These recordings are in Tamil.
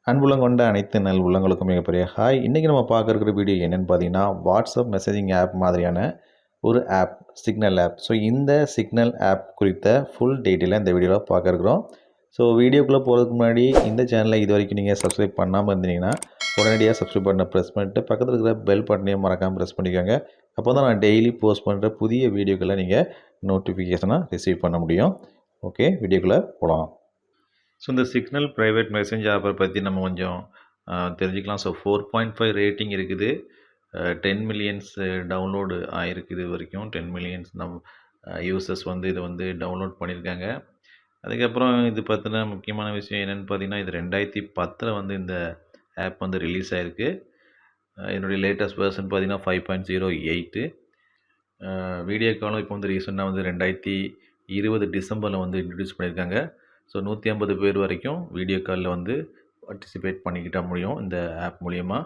அன்புள்ளம் கொண்ட அனைத்து நல் உள்ளங்களுக்கும் மிகப்பெரிய ஹாய். இன்றைக்கி நம்ம பார்க்க இருக்கிற வீடியோ என்னென்னு பார்த்தீங்கன்னா, வாட்ஸ்அப் மெசேஜிங் ஆப் மாதிரியான ஒரு ஆப், சிக்னல் ஆப். ஸோ இந்த சிக்னல் ஆப் குறித்த ஃபுல் டீட்டெயிலாக இந்த வீடியோவில் பார்க்க இருக்கிறோம். ஸோ வீடியோக்குள்ளே போகிறதுக்கு முன்னாடி இந்த சேனலை இது வரைக்கும் நீங்கள் சப்ஸ்கிரைப் பண்ணாமல் இருந்தீங்கன்னா உடனடியாக சப்ஸ்கிரைப் பட்டனை ப்ரெஸ் பண்ணிட்டு பக்கத்தில் இருக்கிற பெல் பட்டனையும் மறக்காமல் ப்ரெஸ் பண்ணிக்கோங்க. அப்போ தான் நான் டெய்லி போஸ்ட் பண்ணுற புதிய வீடியோக்களை நீங்கள் நோட்டிஃபிகேஷனாக ரிசீவ் பண்ண முடியும். ஓகே, வீடியோக்குள்ளே போகலாம். ஸோ இந்த சிக்னல் ப்ரைவேட் மெசேஜ் ஆப்பை பற்றி நம்ம கொஞ்சம் தெரிஞ்சுக்கலாம். ஸோ 4.5 ரேட்டிங் இருக்குது. 10 மில்லியன்ஸ் டவுன்லோடு ஆகிருக்கு இது வரைக்கும். 10 மில்லியன்ஸ் யூசர்ஸ் வந்து இதை வந்து டவுன்லோட் பண்ணியிருக்காங்க. அதுக்கப்புறம் இது பற்றின முக்கியமான விஷயம் என்னென்னு பார்த்தீங்கன்னா, இது 2010 வந்து இந்த ஆப் வந்து ரிலீஸ் ஆகிருக்கு. என்னுடைய லேட்டஸ்ட் வெர்ஷன் பார்த்தீங்கன்னா 5.08. வீடியோ காலும் இப்போ வந்து ரீசெண்டாக வந்து 2020 டிசம்பரில் வந்து இன்ட்ரடியூஸ் பண்ணியிருக்காங்க. ஸோ 150 பேர் வரைக்கும் வீடியோ காலில் வந்து பார்ட்டிசிபேட் பண்ணிக்கிட்ட முடியும் இந்த ஆப் மூலிமா.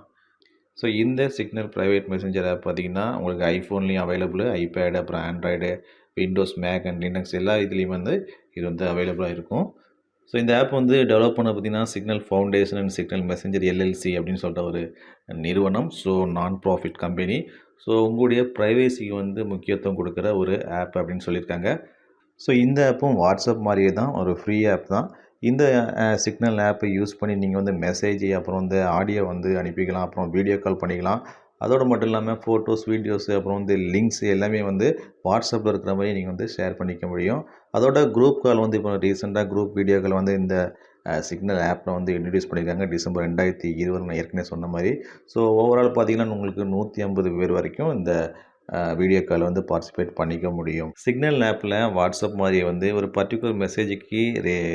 ஸோ இந்த சிக்னல் ப்ரைவேட் மெசேஞ்சர் ஆப் பார்த்திங்கன்னா உங்களுக்கு ஐஃபோன்லேயும் அவைலபிள், ஐபேடு, அப்புறம் Android, Windows, Mac and Linux எல்லா இதுலேயும் வந்து இது வந்து அவைலபிளாக இருக்கும். ஸோ இந்த ஆப் வந்து டெவலப் பண்ண பார்த்திங்கன்னா signal foundation and signal messenger LLC அப்படின்னு சொல்கிற ஒரு நிறுவனம். ஸோ நான் ப்ராஃபிட் கம்பெனி. ஸோ உங்களுடைய ப்ரைவேசிக்கு வந்து முக்கியத்துவம் கொடுக்குற ஒரு ஆப் அப்படின்னு சொல்லியிருக்காங்க. ஸோ இந்த ஆப்பும் வாட்ஸ்அப் மாதிரியே தான், ஒரு ஃப்ரீ ஆப் தான். இந்த சிக்னல் ஆப்பை யூஸ் பண்ணி நீங்கள் வந்து மெசேஜ், அப்புறம் வந்து ஆடியோ வந்து அனுப்பிக்கலாம், அப்புறம் வீடியோ கால் பண்ணிக்கலாம். அதோடு மட்டும் இல்லாமல் ஃபோட்டோஸ், வீடியோஸு, அப்புறம் வந்து லிங்க்ஸ் எல்லாமே வந்து வாட்ஸ்அப்பில் இருக்கிற மாதிரி நீங்கள் வந்து ஷேர் பண்ணிக்க முடியும். அதோட குரூப் கால் வந்து இப்போ ரீசெண்டாக குரூப் வீடியோ கால் வந்து இந்த சிக்னல் ஆப்பில் வந்து இன்ட்ரடியூஸ் பண்ணியிருக்காங்க டிசம்பர் 2020 நான் ஏற்கனவே சொன்ன மாதிரி. ஸோ ஓவரால் பார்த்திங்கன்னா உங்களுக்கு 150 பேர் வரைக்கும் இந்த வீடியோ கால் வந்து பார்ட்டிசிபேட் பண்ணிக்க முடியும். சிக்னல் ஆப்பில் வாட்ஸ்அப் மாதிரி வந்து ஒரு பர்டிகுலர் மெசேஜுக்கு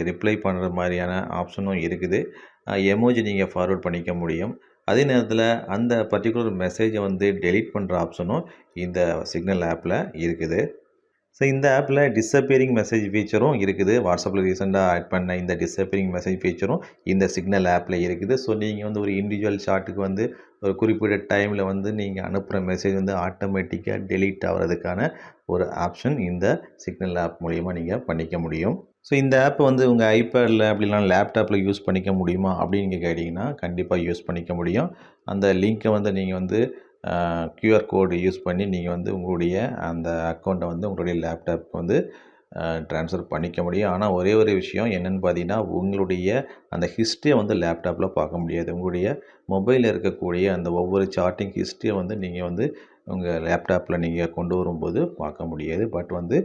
ரிப்ளை பண்ணுற மாதிரியான ஆப்ஷனும் இருக்குது. எமோஜி நீங்கள் ஃபார்வர்ட் பண்ணிக்க முடியும். அதே நேரத்தில் அந்த பர்டிகுலர் மெசேஜை வந்து டெலீட் பண்ணுற ஆப்ஷனும் இந்த சிக்னல் ஆப்பில் இருக்குது. ஸோ இந்த ஆப்பில் டிஸப்பியரிங் மெசேஜ் ஃபீச்சரும் இருக்குது. வாட்ஸ்அப்பில் ரீசெண்டாக ஆட் பண்ண இந்த டிஸப்பியரிங் மெசேஜ் ஃபீச்சரும் இந்த சிக்னல் ஆப்பில் இருக்குது. ஸோ நீங்கள் வந்து ஒரு இண்டிவிஜுவல் ஷாட்டுக்கு வந்து ஒரு குறிப்பிட்ட டைமில் வந்து நீங்கள் அனுப்புகிற மெசேஜ் வந்து ஆட்டோமேட்டிக்காக டெலீட் ஆகிறதுக்கான ஒரு ஆப்ஷன் இந்த சிக்னல் ஆப் மூலிமா நீங்கள் பண்ணிக்க முடியும். ஸோ இந்த ஆப் வந்து உங்கள் ஐபேடில் அப்படிலாம் லேப்டாப்பில் யூஸ் பண்ணிக்க முடியுமா அப்படின்னு கேட்டிங்கன்னா கண்டிப்பாக யூஸ் பண்ணிக்க முடியும். அந்த லிங்க்கை வந்து நீங்கள் வந்து கியூஆர் கோடு யூஸ் பண்ணி நீங்கள் வந்து உங்களுடைய அந்த அக்கௌண்ட்டை வந்து உங்களுடைய லேப்டாப்புக்கு வந்து ட்ரான்ஸ்ஃபர் பண்ணிக்க முடியும். ஆனால் ஒரே ஒரு விஷயம் என்னென்னு பார்த்தீங்கன்னா, உங்களுடைய அந்த ஹிஸ்ட்ரியை வந்து லேப்டாப்பில் பார்க்க முடியாது. உங்களுடைய மொபைலில் இருக்கக்கூடிய அந்த ஒவ்வொரு சாட்டிங் ஹிஸ்ட்ரியை வந்து நீங்கள் வந்து உங்கள் லேப்டாப்பில் நீங்கள் கொண்டு வரும்போது பார்க்க முடியாது. பட் வந்து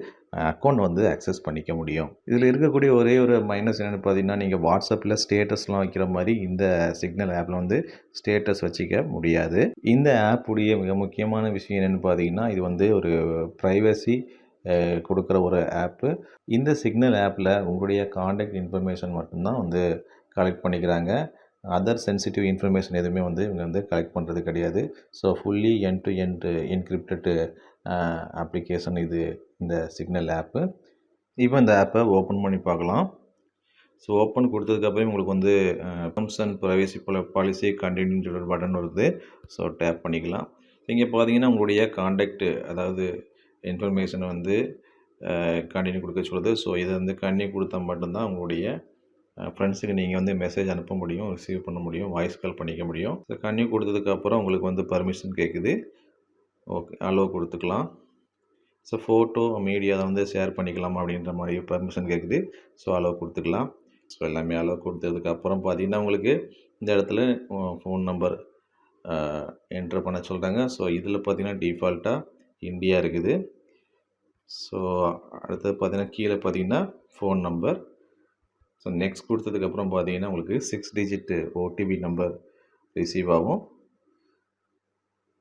அக்கௌண்ட் வந்து ஆக்சஸ் பண்ணிக்க முடியும். இதில் இருக்கக்கூடிய ஒரே ஒரு மைனஸ் என்னென்னு பார்த்தீங்கன்னா, நீங்கள் வாட்ஸ்அப்பில் ஸ்டேட்டஸ்லாம் வைக்கிற மாதிரி இந்த சிக்னல் ஆப்பில் வந்து ஸ்டேட்டஸ் வச்சுக்க முடியாது. இந்த ஆப்புடைய மிக முக்கியமான விஷயம் என்னென்னு பார்த்தீங்கன்னா, இது வந்து ஒரு ப்ரைவசி கொடுக்குற ஒரு ஆப்பு. இந்த சிக்னல் ஆப்பில் உங்களுடைய காண்டாக்ட் இன்ஃபர்மேஷன் மட்டும்தான் வந்து கலெக்ட் பண்ணிக்கிறாங்க. அதர் சென்சிட்டிவ் இன்ஃபர்மேஷன் எதுவுமே வந்து இவங்க வந்து கலெக்ட் பண்ணுறது கிடையாது. So fully end to end encrypted application இது இந்த சிக்னல் ஆப்பு. இப்போ இந்த ஆப்பை ஓப்பன் பண்ணி பார்க்கலாம். ஸோ ஓப்பன் கொடுத்ததுக்கப்புறம் உங்களுக்கு வந்து டெர்ம்ஸ் அண்ட் ப்ரைவசி பாலிசி கண்டினியூன்னு சொல்கிற பட்டன் வருது. ஸோ டேப் பண்ணிக்கலாம். இங்கே பார்த்தீங்கன்னா உங்களுடைய காண்டாக்ட், அதாவது இன்ஃபர்மேஷனை வந்து கண்டினியூ கொடுக்க சொல்லுது. ஸோ இதை வந்து கண்டினியூ கொடுத்தா மட்டும்தான் உங்களுடைய ஃப்ரெண்ட்ஸுக்கு நீங்கள் வந்து மெசேஜ் அனுப்ப முடியும், ரிசீவ் பண்ண முடியும், வாய்ஸ் கால் பண்ணிக்க முடியும். ஸோ கண்டினியூ கொடுத்ததுக்கப்புறம் உங்களுக்கு வந்து பர்மிஷன் கேட்குது. ஓகே, அலோவ் கொடுத்துக்கலாம். ஸோ ஃபோட்டோ, மீடியா அதை வந்து ஷேர் பண்ணிக்கலாமா அப்படின்ற மாதிரி பர்மிஷன் கேட்குது. ஸோ அலோவ் கொடுத்துக்கலாம். ஸோ எல்லாமே அலோவ் கொடுத்ததுக்கப்புறம் பார்த்தீங்கன்னா உங்களுக்கு இந்த இடத்துல ஃபோன் நம்பர் என்ட்ரு பண்ண சொல்கிறாங்க. ஸோ இதில் பார்த்தீங்கன்னா டிஃபால்ட்டாக இந்தியா இருக்குது. ஸோ அடுத்தது பார்த்தீங்கன்னா கீழே பார்த்தீங்கன்னா ஃபோன் நம்பர். ஸோ நெக்ஸ்ட் கொடுத்ததுக்கப்புறம் பார்த்தீங்கன்னா உங்களுக்கு 6 டிஜிட் ஓடிபி நம்பர் ரிசீவ் ஆகும்.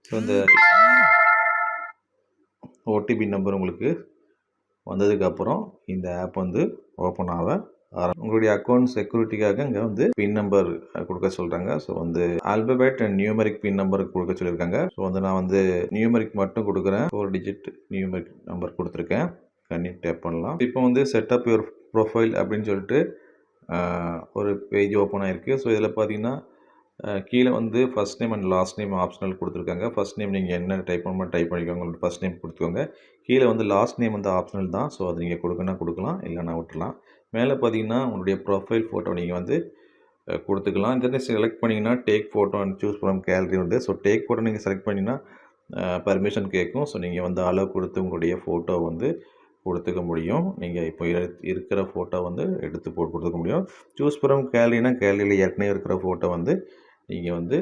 ஸோ இந்த ஓடிபி நம்பர் உங்களுக்கு வந்ததுக்கப்புறம் இந்த ஆப் வந்து ஓப்பன் ஆக உங்களுடைய அக்கௌண்ட் செக்யூரிட்டிக்காக இங்கே வந்து பின் நம்பர் கொடுக்க சொல்கிறாங்க. ஸோ வந்து alphabet and numeric pin number கொடுக்க சொல்லியிருக்காங்க. ஸோ வந்து நான் வந்து நியூமரிக் மட்டும் கொடுக்குறேன். 4 டிஜிட் நியூமரிக் நம்பர் கொடுத்துருக்கேன். கண்டிப்பாக டேப் பண்ணலாம். இப்போ வந்து செட்டப் யுவர் ப்ரொஃபைல் அப்படின்னு சொல்லிட்டு ஒரு பேஜ் ஓப்பன் ஆகிருக்கு. ஸோ இதில் பார்த்தீங்கன்னா கீழே வந்து first name and last name optional கொடுத்துருக்காங்க. ஃபஸ்ட் நேம் நீங்கள் என்ன டைப் பண்ணணுமோ டைப் பண்ணிக்கோங்க. உங்களோட ஃபஸ்ட் நேம் கொடுத்துக்கோங்க. கீழே வந்து லாஸ்ட் நேம் வந்து ஆப்ஷனல் தான். ஸோ அது நீங்கள் கொடுக்கணும்னா கொடுக்கலாம், இல்லைன்னா விட்டுலாம். மேலே பார்த்தீங்கன்னா உங்களுடைய ப்ரொஃபைல் ஃபோட்டோ நீங்கள் வந்து கொடுத்துக்கலாம். இந்த செலக்ட் பண்ணிங்கன்னா take photo and choose from gallery வந்து. ஸோ டேக் ஃபோட்டோ நீங்கள் செலக்ட் பண்ணிங்கன்னா பர்மிஷன் கேட்கும். ஸோ நீங்கள் வந்து அலோவ் கொடுத்து உங்களுடைய ஃபோட்டோ வந்து கொடுத்துக்க முடியும். நீங்கள் இப்போ இருக்கிற ஃபோட்டோ வந்து எடுத்து போட்டு கொடுத்துக்க முடியும். சூஸ் ஃப்ரம் கேலரினா கேலரியில் ஏற்கனவே இருக்கிற ஃபோட்டோ வந்து நீங்கள் வந்து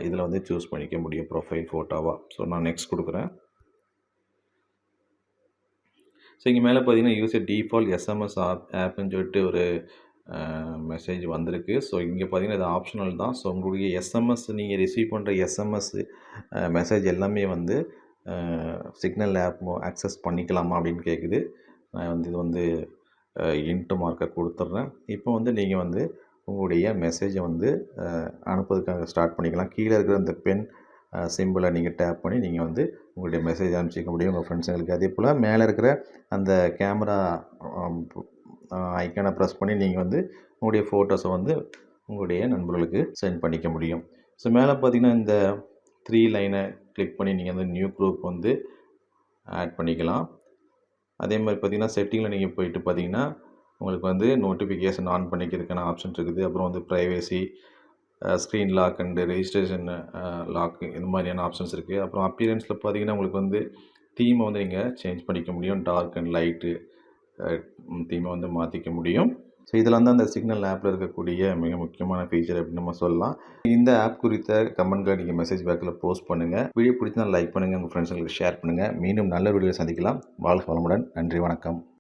இதில் வந்து சூஸ் பண்ணிக்க முடியும் ப்ரொஃபைல் ஃபோட்டோவாக. ஸோ நான் நெக்ஸ்ட் கொடுக்குறேன். ஸோ இங்கே மேலே பார்த்தீங்கன்னா யூஸ் டிஃபால்ட் எஸ்எம்எஸ் ஆப்னு சொல்லிட்டு ஒரு மெசேஜ் வந்திருக்கு. ஸோ இங்கே பார்த்தீங்கன்னா இது ஆப்ஷனல் தான். ஸோ உங்களுடைய எஸ்எம்எஸ் நீங்கள் ரிசீவ் பண்ணுற எஸ்எம்எஸ் மெசேஜ் எல்லாமே வந்து சிக்னல் ஆப் ஆக்சஸ் பண்ணிக்கலாமா அப்படின்னு கேட்குது. நான் வந்து இது வந்து இன்ட்டு மார்க்கை கொடுத்துட்றேன். இப்போ வந்து நீங்கள் வந்து உங்களுடைய மெசேஜை வந்து அனுப்புறதுக்காக ஸ்டார்ட் பண்ணிக்கலாம். கீழே இருக்கிற அந்த பென் சிம்பிளை நீங்கள் டேப் பண்ணி நீங்கள் வந்து உங்களுடைய மெசேஜ் அனுப்பிச்சிக்க முடியும் உங்கள் ஃப்ரெண்ட்ஸுங்களுக்கு. அதே போல் மேலே இருக்கிற அந்த கேமரா ஐக்கானை ப்ரெஸ் பண்ணி நீங்கள் வந்து உங்களுடைய ஃபோட்டோஸை வந்து உங்களுடைய நண்பர்களுக்கு சென்ட் பண்ணிக்க முடியும். ஸோ மேலே பார்த்தீங்கன்னா இந்த 3 லைனை கிளிக் பண்ணி நீங்கள் வந்து நியூ குரூப் வந்து ஆட் பண்ணிக்கலாம். அதே மாதிரி பார்த்தீங்கன்னா செட்டிங்கில் நீங்கள் போயிட்டு பார்த்தீங்கன்னா உங்களுக்கு வந்து நோட்டிஃபிகேஷன் ஆன் பண்ணிக்கிறதுக்கான ஆப்ஷன் இருக்குது. அப்புறம் வந்து privacy, screen lock and registration lock இந்த மாதிரியான ஆப்ஷன்ஸ் இருக்குது. அப்புறம் அப்பியரன்ஸில் பார்த்தீங்கன்னா உங்களுக்கு வந்து தீமை வந்து நீங்கள் சேஞ்ச் பண்ணிக்க முடியும். டார்க் அண்ட் லைட்டு தீமை வந்து மாற்றிக்க முடியும். ஸோ இதெல்லாம் தான் அந்த சிக்னல் ஆப்பில் இருக்கக்கூடிய மிக முக்கியமான ஃபீச்சர் அப்படின்னு நம்ம சொல்லலாம். இந்த ஆப் குறித்த கமெண்ட்களை நீங்கள் மெசேஜ் பேக்கில் போஸ்ட் பண்ணுங்கள். வீடியோ பிடிச்சிருந்தால் லைக் பண்ணுங்கள், உங்கள் ஃப்ரெண்ட்ஸுங்களுக்கு ஷேர் பண்ணுங்கள். மீண்டும் நல்ல வீடியோவில் சந்திக்கலாம். வாழ்க வளமுடன். நன்றி, வணக்கம்.